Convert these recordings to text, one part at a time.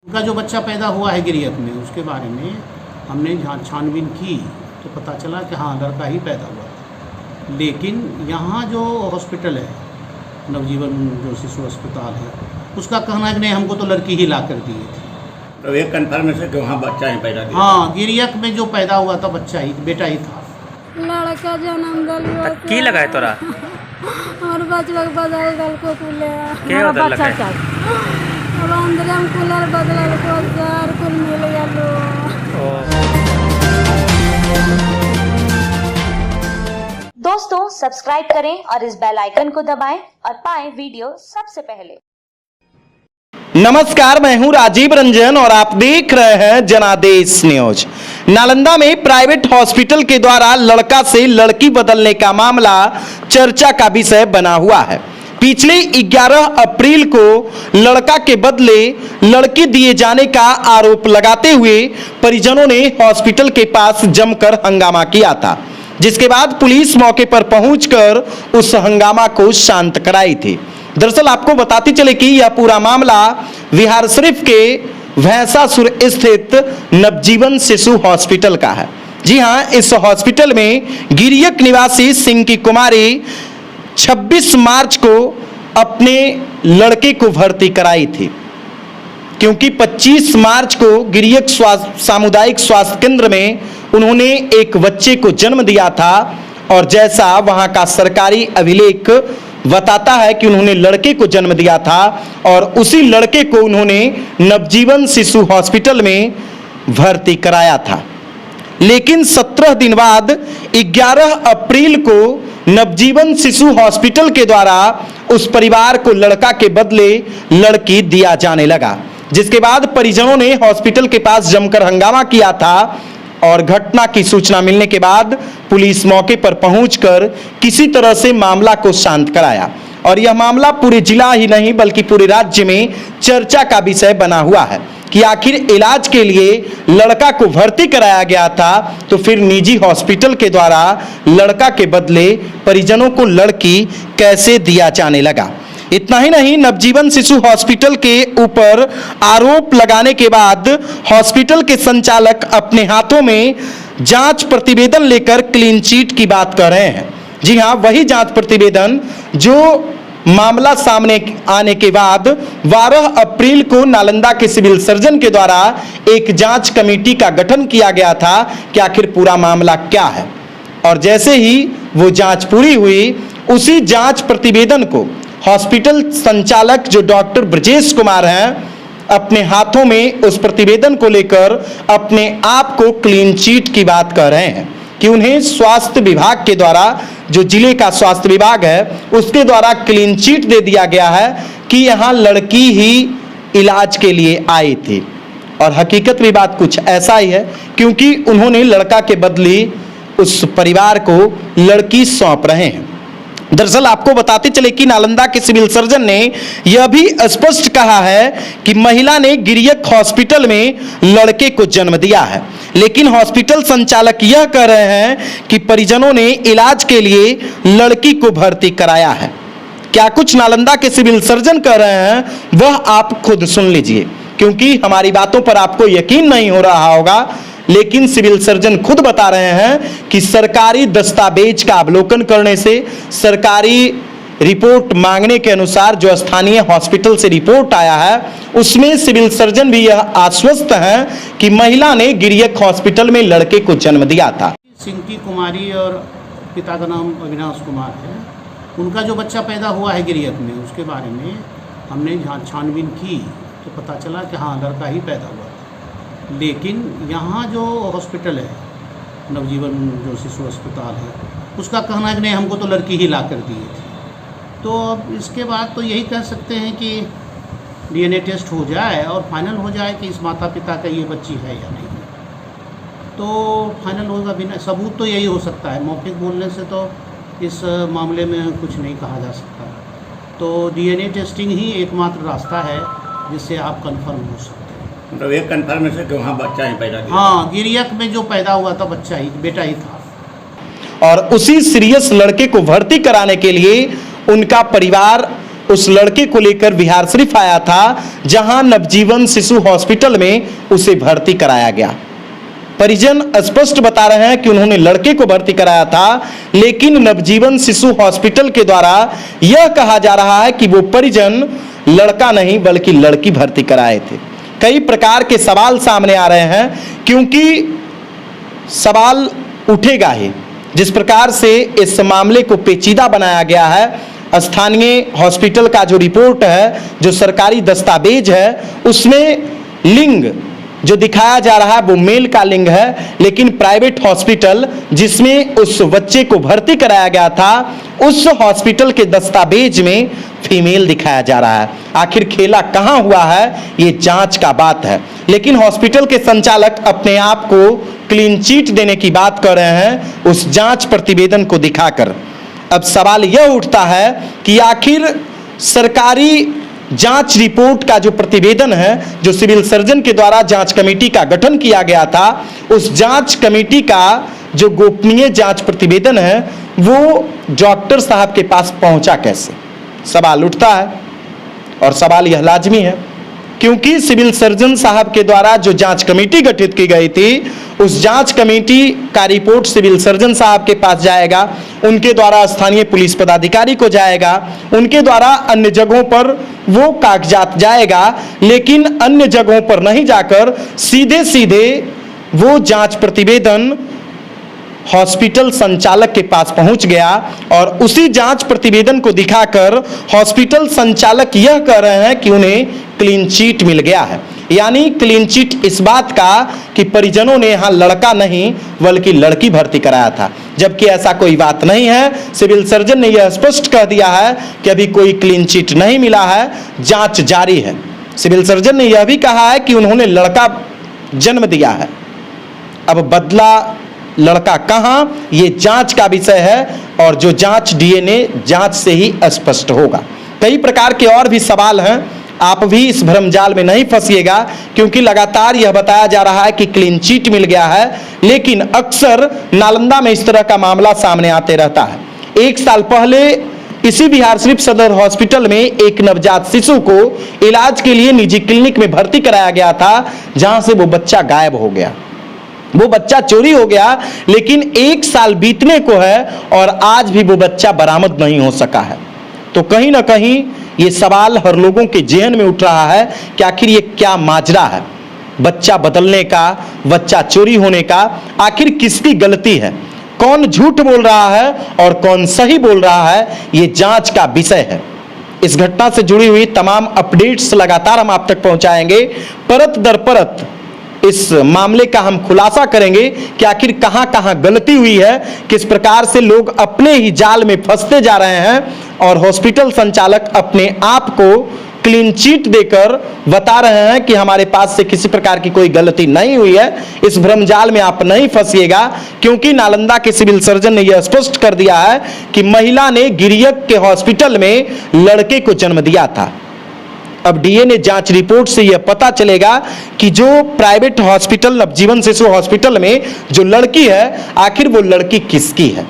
उनका जो बच्चा पैदा हुआ है गिरियक में, उसके बारे में हमने जहाँ छानबीन की तो पता चला कि हाँ लड़का ही पैदा हुआ था। लेकिन यहाँ जो हॉस्पिटल है, नवजीवन जो शिशु अस्पताल है, उसका कहना है कि नहीं हमको तो लड़की ही ला कर दी थी। तो ये कन्फर्मेशन कि वहाँ बच्चा ही पैदा किया? हाँ, गिरियक में जो पैदा हुआ था बच्चा ही, बेटा ही था। लड़का जन्म दल की लगा है तोरा और बचवा बदल दल को कुले के बदल लगा अब अंदर हम कूलर बदल को जार कुल मिल गलो। दोस्तों सब्सक्राइब करें और इस बेल आइकन को दबाएं और पाएं वीडियो सबसे पहले। नमस्कार, मैं हूं राजीव रंजन और आप देख रहे हैं जनादेश न्यूज। नालंदा में प्राइवेट हॉस्पिटल के द्वारा लड़का से लड़की बदलने का मामला चर्चा का विषय बना हुआ है। पिछले 11 अप्रैल को लड़का के बदले लड़की दिए जाने का आरोप लगाते हुए परिजनों ने हॉस्पिटल के पास जमकर हंगामा किया था, जिसके बाद पुलिस मौके पर पहुंचकर उस हंगामा को शांत कराई थी। दरअसल आपको बताते चले कि यह पूरा मामला विहार शरीफ के भैंसासुर स्थित नवजीवन शिशु हॉस्पिटल का है। जी हां, इस हॉस्पिटल में गिरियक निवासी सिंह की कुमारी 26 मार्च को अपने लड़के को भर्ती कराई थी, क्योंकि 25 मार्च को गिरियक सामुदायिक स्वास्थ्य केंद्र में उन्होंने एक बच्चे को जन्म दिया था और जैसा वहां का सरकारी अभिलेख बताता है कि उन्होंने लड़के को जन्म दिया था और उसी लड़के को उन्होंने नवजीवन शिशु हॉस्पिटल में भर्ती कराया था। लेकिन 17 दिन बाद 11 अप्रैल को नवजीवन शिशु हॉस्पिटल के द्वारा उस परिवार को लड़का के बदले लड़की दिया जाने लगा, जिसके बाद परिजनों ने हॉस्पिटल के पास जमकर हंगामा किया था और घटना की सूचना मिलने के बाद पुलिस मौके पर पहुंचकर किसी तरह से मामला को शांत कराया और यह मामला पूरे जिला ही नहीं बल्कि पूरे राज्य में चर्चा का विषय बना हुआ है कि आखिर इलाज के लिए लड़का को भर्ती कराया गया था तो फिर निजी हॉस्पिटल के द्वारा लड़का के बदले परिजनों को लड़की कैसे दिया जाने लगा। इतना ही नहीं, नवजीवन शिशु हॉस्पिटल के ऊपर आरोप लगाने के बाद हॉस्पिटल के संचालक अपने हाथों में जांच प्रतिवेदन लेकर क्लीन चिट की बात कर रहे हैं। जी हां, वही जांच प्रतिवेदन जो मामला सामने आने के बाद 12 अप्रैल को नालंदा के सिविल सर्जन के द्वारा एक जांच कमेटी का गठन किया गया था कि आखिर पूरा मामला क्या है। और जैसे ही वो जांच पूरी हुई, उसी जांच प्रतिवेदन को हॉस्पिटल संचालक जो डॉक्टर ब्रजेश कुमार हैं, अपने हाथों में उस प्रतिवेदन को लेकर अपने आप को क्लीन चिट की बात कर रहे हैं कि उन्हें स्वास्थ्य विभाग के द्वारा, जो जिले का स्वास्थ्य विभाग है, उसके द्वारा क्लीन चिट दे दिया गया है कि यहाँ लड़की ही इलाज के लिए आई थी। और हकीकत में बात कुछ ऐसा ही है, क्योंकि उन्होंने लड़का के बदले उस परिवार को लड़की सौंप रहे हैं। दरअसल आपको बताते चले कि नालंदा के सिविल सर्जन ने यह भी स्पष्ट कहा है कि महिला ने गिरियक हॉस्पिटल में लड़के को जन्म दिया है, लेकिन हॉस्पिटल संचालक यह कह रहे हैं कि परिजनों ने इलाज के लिए लड़की को भर्ती कराया है। क्या कुछ नालंदा के सिविल सर्जन कह रहे हैं वह आप खुद सुन लीजिए, क्योंकि हमारी बातों पर आपको यकीन नहीं हो रहा होगा, लेकिन सिविल सर्जन खुद बता रहे हैं कि सरकारी दस्तावेज का अवलोकन करने से, सरकारी रिपोर्ट मांगने के अनुसार जो स्थानीय हॉस्पिटल से रिपोर्ट आया है, उसमें सिविल सर्जन भी यह आश्वस्त हैं कि महिला ने गिरियक हॉस्पिटल में लड़के को जन्म दिया था। सिंह की कुमारी और पिता का नाम अविनाश कुमार है। उनका जो बच्चा पैदा हुआ है गिरियक में, उसके बारे में हमने जहाँ छानबीन की तो पता चला कि हाँ लड़का ही पैदा हुआ। लेकिन यहाँ जो हॉस्पिटल है, नवजीवन जो शिशु अस्पताल है, उसका कहना है कि नहीं हमको तो लड़की ही ला कर दी थी। तो अब इसके बाद तो यही कह सकते हैं कि DNA टेस्ट हो जाए और फाइनल हो जाए कि इस माता पिता का ये बच्ची है या नहीं। तो फाइनल होगा, बिना सबूत तो यही हो सकता है। मौखिक बोलने से तो इस मामले में कुछ नहीं कहा जा सकता। तो DNA टेस्टिंग ही एकमात्र रास्ता है जिससे आप कंफर्म हो सकते हैं। तो ये कन्फर्मेशन कि वहाँ बच्चा ही पैदा किया? हाँ, गिरियक में जो पैदा हुआ था बच्चा ही, बेटा ही था। और उसी सीरियस लड़के को भर्ती कराने के लिए उनका परिवार उस लड़के को लेकर बिहार शरीफ आया था, जहां नवजीवन शिशु हॉस्पिटल में उसे भर्ती कराया गया। परिजन स्पष्ट बता रहे हैं कि उन्होंने लड़के को भर्ती कराया था, लेकिन नवजीवन शिशु हॉस्पिटल के द्वारा यह कहा जा रहा है कि वो परिजन लड़का नहीं बल्कि लड़की भर्ती कराए थे। कई प्रकार के सवाल सामने आ रहे हैं, क्योंकि सवाल उठेगा ही। जिस प्रकार से इस मामले को पेचीदा बनाया गया है, स्थानीय हॉस्पिटल का जो रिपोर्ट है, जो सरकारी दस्तावेज है, उसमें लिंग जो दिखाया जा रहा है वो मेल का लिंग है, लेकिन प्राइवेट हॉस्पिटल जिसमें उस बच्चे को भर्ती कराया गया था, उस हॉस्पिटल के दस्तावेज में फीमेल दिखाया जा रहा है। आखिर खेला कहां हुआ है, ये जांच का बात है। लेकिन हॉस्पिटल के संचालक अपने आप को क्लीन चिट देने की बात कर रहे हैं उस जांच प्रतिवेदन को दिखाकर। अब सवाल यह उठता है कि आखिर सरकारी जांच रिपोर्ट का जो प्रतिवेदन है, जो सिविल सर्जन के द्वारा जांच कमेटी का गठन किया गया था, उस जांच कमेटी का जो गोपनीय जांच प्रतिवेदन है वो डॉक्टर साहब के पास पहुंचा कैसे, सवाल उठता है। और सवाल यह लाजमी है क्योंकि सिविल सर्जन साहब के द्वारा जो जांच कमेटी गठित की गई थी, उस जांच कमेटी का रिपोर्ट सिविल सर्जन साहब के पास जाएगा, उनके द्वारा स्थानीय पुलिस पदाधिकारी को जाएगा, उनके द्वारा अन्य जगहों पर वो कागजात जाएगा, लेकिन अन्य जगहों पर नहीं जाकर सीधे सीधे वो जांच प्रतिवेदन हॉस्पिटल संचालक के पास पहुंच गया। और उसी जांच प्रतिवेदन को दिखाकर हॉस्पिटल संचालक यह कह रहे हैं कि उन्हें क्लीन चिट मिल गया है। यानी क्लीन चिट इस बात का कि परिजनों ने यहां लड़का नहीं बल्कि लड़की भर्ती कराया था, जबकि ऐसा कोई बात नहीं है। सिविल सर्जन ने यह स्पष्ट कह दिया है कि अभी कोई क्लीन चिट नहीं मिला है, जांच जारी है। सिविल सर्जन ने यह भी कहा है कि उन्होंने लड़का जन्म दिया है। अब बदला लड़का कहां, ये जांच का विषय है, और जो जांच डीएनए जांच से ही स्पष्ट होगा। कई प्रकार के और भी सवाल हैं, आप भी इस भ्रमजाल में नहीं फंसिएगा, क्योंकि लगातार यह बताया जा रहा है कि क्लीन चिट मिल गया है, लेकिन अक्सर नालंदा में इस तरह का मामला सामने आते रहता है। 1 साल पहले इसी बिहार शरीफ सदर हॉस्पिटल में एक नवजात शिशु को इलाज के लिए निजी क्लिनिक में भर्ती कराया गया था, जहां से वो बच्चा गायब हो गया, वो बच्चा चोरी हो गया। लेकिन 1 साल बीतने को है और आज भी वो बच्चा बरामद नहीं हो सका है। तो कहीं ना कहीं ये सवाल हर लोगों के जेहन में उठ रहा है कि आखिर ये क्या माजरा है, बच्चा बदलने का, बच्चा चोरी होने का, आखिर किसकी गलती है, कौन झूठ बोल रहा है और कौन सही बोल रहा है, ये जांच का विषय है। इस घटना से जुड़ी हुई तमाम अपडेट्स लगातार हम आप तक पहुंचाएंगे। परत दर परत इस मामले का हम खुलासा करेंगे कि आखिर कहां कहां गलती हुई है, किस प्रकार से लोग अपने ही जाल में फंसते जा रहे हैं, और हॉस्पिटल संचालक अपने आप को क्लीन चिट देकर बता रहे हैं कि हमारे पास से किसी प्रकार की कोई गलती नहीं हुई है। इस भ्रमजाल में आप नहीं फंसिएगा, क्योंकि नालंदा के सिविल सर्जन ने यह स्पष्ट कर दिया है कि महिला ने गिरियक के हॉस्पिटल में लड़के को जन्म दिया था। अब डीएनए जांच रिपोर्ट से यह पता चलेगा कि जो प्राइवेट हॉस्पिटल नवजीवन शिशु हॉस्पिटल में जो लड़की है, आखिर वो लड़की किसकी है,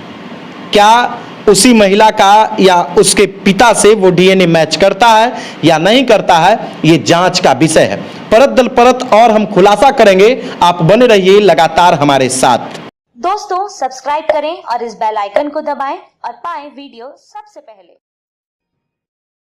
क्या उसी महिला का या उसके पिता से वो डीएनए मैच करता है या नहीं करता है, ये जांच का विषय है। परत दर परत और हम खुलासा करेंगे, आप बने रहिए लगातार हमारे साथ। दोस्तों सब्सक्राइब करें और इस बेल आइकन को दबाएं और पाएं वीडियो सबसे पहले।